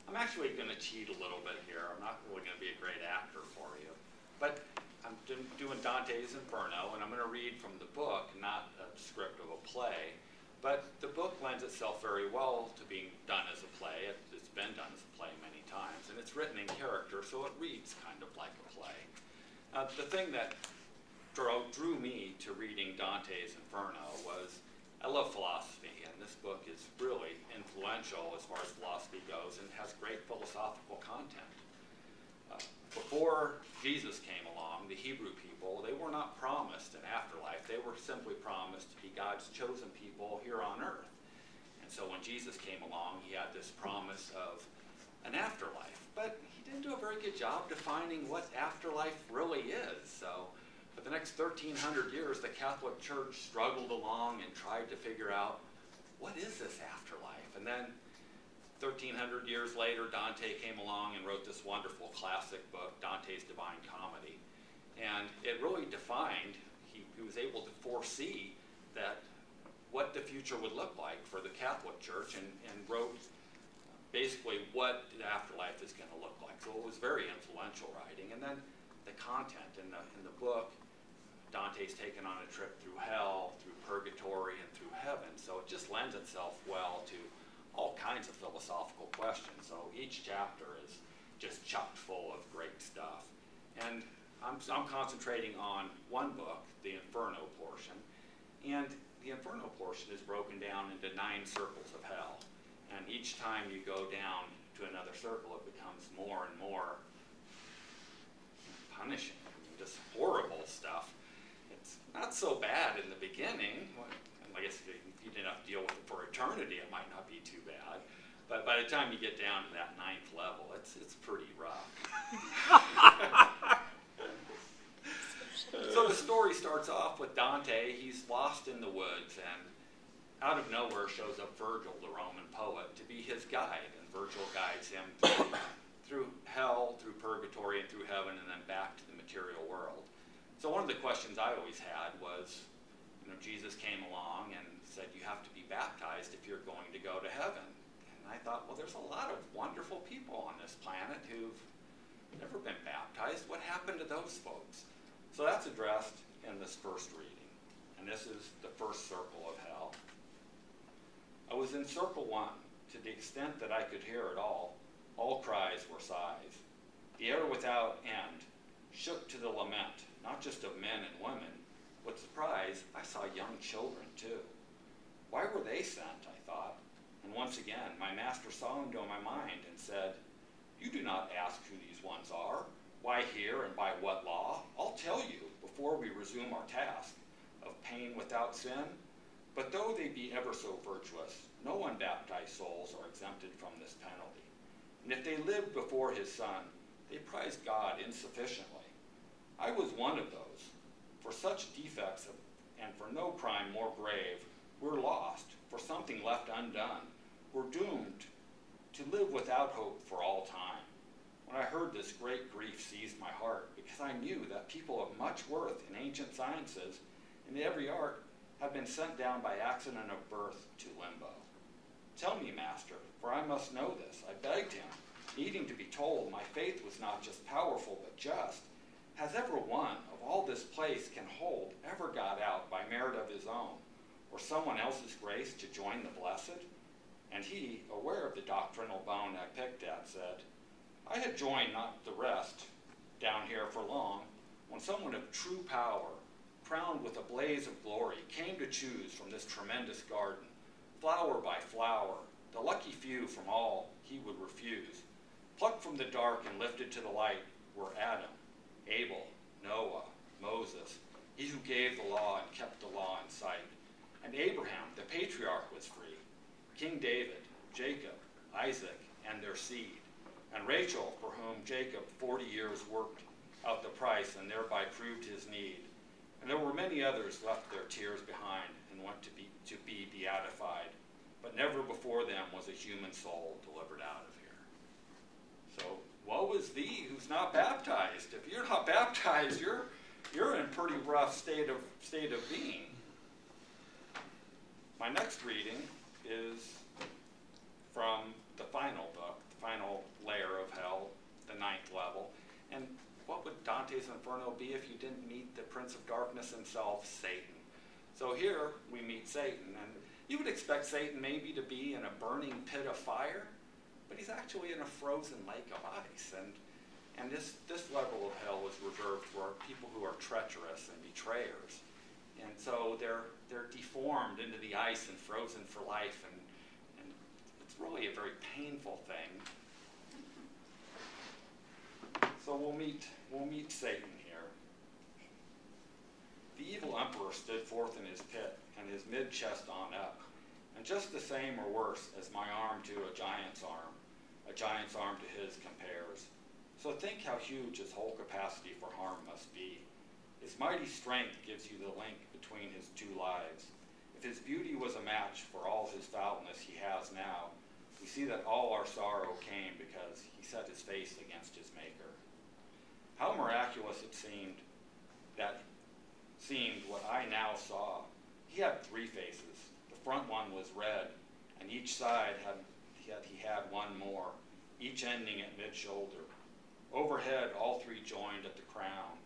I'm actually going to cheat a little bit here. I'm not really going to be a great actor for you. But I'm doing Dante's Inferno, and I'm going to read from the book, not a script of a play. But the book lends itself very well to being done as a play. It's been done as a play many times, and it's written in character, so it reads kind of like a play. The thing that drew me to reading Dante's Inferno was I love philosophy, and this book is really influential as far as philosophy goes and has great philosophical content. Before Jesus came along, the Hebrew people, they were not promised an afterlife. They were simply promised to be God's chosen people here on earth. And so when Jesus came along, he had this promise of an afterlife. But he didn't do a very good job defining what afterlife really is. So for the next 1,300 years, the Catholic Church struggled along and tried to figure out, what is this afterlife? And then 1,300 years later, Dante came along and wrote this wonderful classic book, Dante's Divine Comedy. And it really defined, he was able to foresee that what the future would look like for the Catholic Church and wrote basically what the afterlife is going to look like. So it was very influential writing. And then the content in the book, Dante's taken on a trip through hell, through purgatory, and through heaven. So it just lends itself well to all kinds of philosophical questions. So each chapter is just chock full of great stuff. And I'm concentrating on one book, the Inferno portion. And the Inferno portion is broken down into 9 circles of hell. And each time you go down to another circle, it becomes more and more punishing. I mean, just horrible stuff. It's not so bad in the beginning. I guess if you didn't have to deal with it for eternity, it might not be too bad. But by the time you get down to that 9th level, it's pretty rough. So the story starts off with Dante. He's lost in the woods, and out of nowhere shows up Virgil, the Roman poet, to be his guide. And Virgil guides him through hell, through purgatory, and through heaven, and then back to the material world. So one of the questions I always had was, Jesus came along and said, you have to be baptized if you're going to go to heaven. And I thought, well, there's a lot of wonderful people on this planet who've never been baptized. What happened to those folks? So that's addressed in this first reading. And this is the first circle of hell. I was in circle 1. To the extent that I could hear it all cries were sighs. The air without end shook to the lament, not just of men and women. With surprise, I saw young children, too. Why were they sent, I thought. And once again, my master saw into my mind and said, you do not ask who these ones are, why here and by what law. I'll tell you before we resume our task of pain without sin. But though they be ever so virtuous, no unbaptized souls are exempted from this penalty. And if they lived before his Son, they prized God insufficiently. I was one of those. For such defects and for no crime more grave, we're lost, for something left undone. We're doomed to live without hope for all time. When I heard this, great grief seized my heart, because I knew that people of much worth in ancient sciences and every art have been sent down by accident of birth to limbo. Tell me, Master, for I must know this. I begged him, needing to be told my faith was not just powerful but just. Has ever one of all this place can hold ever got out by merit of his own, or someone else's grace to join the blessed? And he, aware of the doctrinal bone I picked at, said, I had joined not the rest down here for long, when someone of true power, crowned with a blaze of glory, came to choose from this tremendous garden, flower by flower, the lucky few from all he would refuse. Plucked from the dark and lifted to the light were Adam, Abel, Noah, Moses, he who gave the law and kept the law in sight. And Abraham, the patriarch, was free. King David, Jacob, Isaac, and their seed. And Rachel, for whom Jacob 40 years worked out the price and thereby proved his need. And there were many others left their tears behind and went to be beatified. But never before them was a human soul delivered out of here. So, woe is thee who's not baptized. If you're not baptized, you're in a pretty rough state of being. My next reading is from the final book, the final be if you didn't meet the Prince of Darkness himself, Satan. So here we meet Satan, and you would expect Satan maybe to be in a burning pit of fire, but he's actually in a frozen lake of ice. And this level of hell is reserved for people who are treacherous and betrayers. And so they're deformed into the ice and frozen for life, and it's really a very painful thing. So we'll meet Satan here. The evil emperor stood forth in his pit, and his mid-chest on up, and just the same or worse as my arm to a giant's arm to his compares. So think how huge his whole capacity for harm must be. His mighty strength gives you the link between his two lives. If his beauty was a match for all his foulness he has now, we see that all our sorrow came because he set his face against his maker. How miraculous it seemed what I now saw. He had three faces. The front one was red, and each side he had one more, each ending at mid-shoulder. Overhead, all three joined at the crown.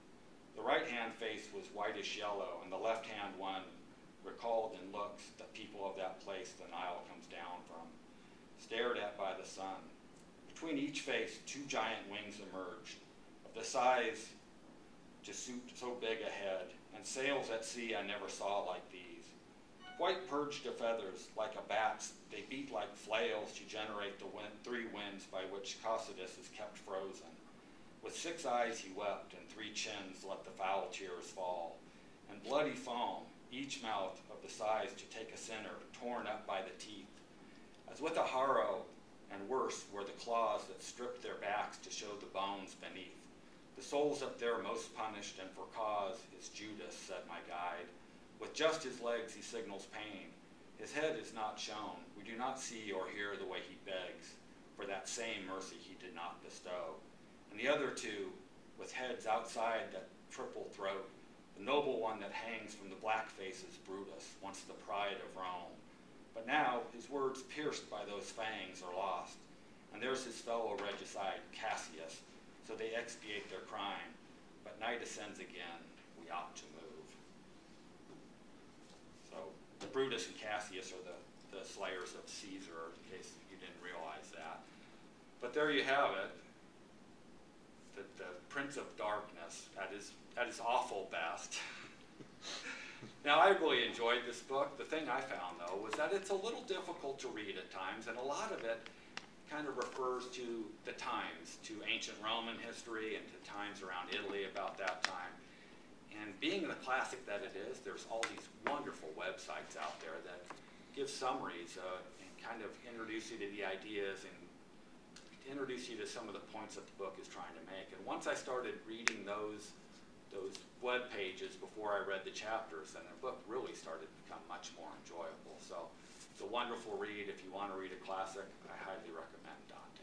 The right-hand face was whitish yellow, and the left-hand one recalled in looks the people of that place the Nile comes down from, stared at by the sun. Between each face, two giant wings emerged, of the size to suit so big a head, and sails at sea I never saw like these. Quite purged of feathers, like a bat's, they beat like flails to generate the three winds by which Cocytus is kept frozen. With 6 eyes he wept, and 3 chins let the foul tears fall, and bloody foam, each mouth of the size to take a sinner, torn up by the teeth. As with a harrow, and worse were the claws that stripped their backs to show the bones beneath. The souls up there most punished, and for cause is Judas, said my guide. With just his legs he signals pain. His head is not shown. We do not see or hear the way he begs, for that same mercy he did not bestow. And the other two, with heads outside that triple throat, the noble one that hangs from the black face is Brutus, once the pride of Rome. But now his words pierced by those fangs are lost, and there's his fellow regicide, Cassius, so they expiate their crime. But night ascends again, we ought to move. So Brutus and Cassius are the slayers of Caesar, in case you didn't realize that. But there you have it. The Prince of Darkness at his awful best. Now, I really enjoyed this book. The thing I found, though, was that it's a little difficult to read at times, and a lot of it kind of refers to the times, to ancient Roman history and to times around Italy about that time. And being the classic that it is, there's all these wonderful websites out there that give summaries and kind of introduce you to the ideas and introduce you to some of the points that the book is trying to make. And once I started reading those web pages before I read the chapters, then the book really started to become much more enjoyable. So it's a wonderful read. If you want to read a classic, I highly recommend Dante.